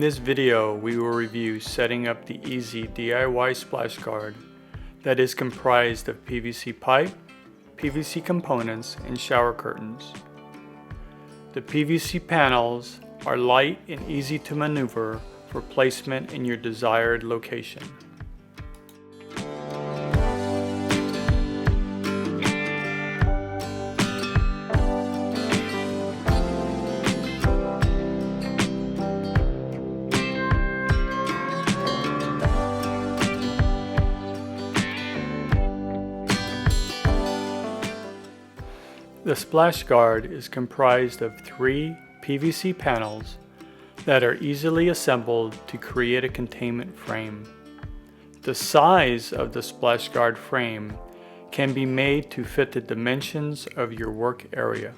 In this video, we will review setting up the easy DIY splash guard that is comprised of PVC pipe, PVC components, and shower curtains. The PVC panels are light and easy to maneuver for placement in your desired location. The splash guard is comprised of 3 PVC panels that are easily assembled to create a containment frame. The size of the splash guard frame can be made to fit the dimensions of your work area.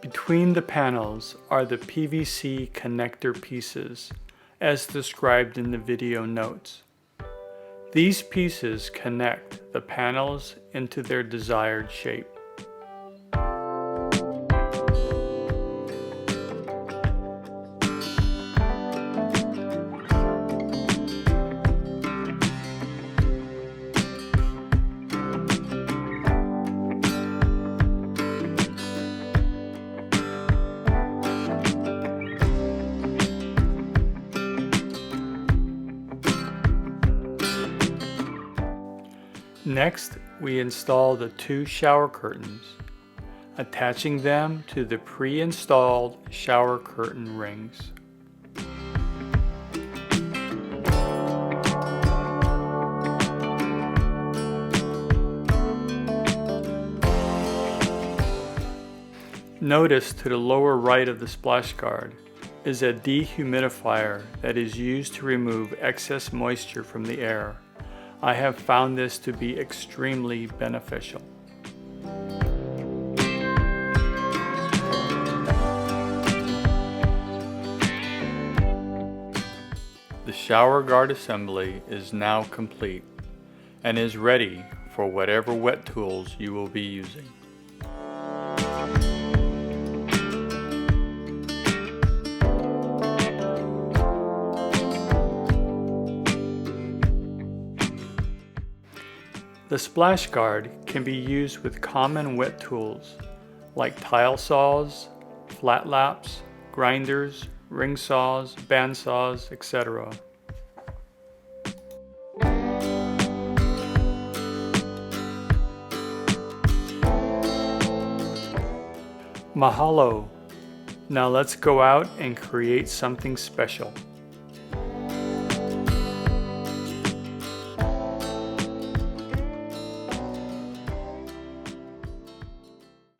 Between the panels are the PVC connector pieces, as described in the video notes. These pieces connect the panels into their desired shape. Next, we install the 2 shower curtains, attaching them to the pre-installed shower curtain rings. Notice to the lower right of the splash guard is a dehumidifier that is used to remove excess moisture from the air. I have found this to be extremely beneficial. The shower guard assembly is now complete and is ready for whatever wet tools you will be using. The splash guard can be used with common wet tools like tile saws, flat laps, grinders, ring saws, band saws, etc. Mahalo! Now let's go out and create something special.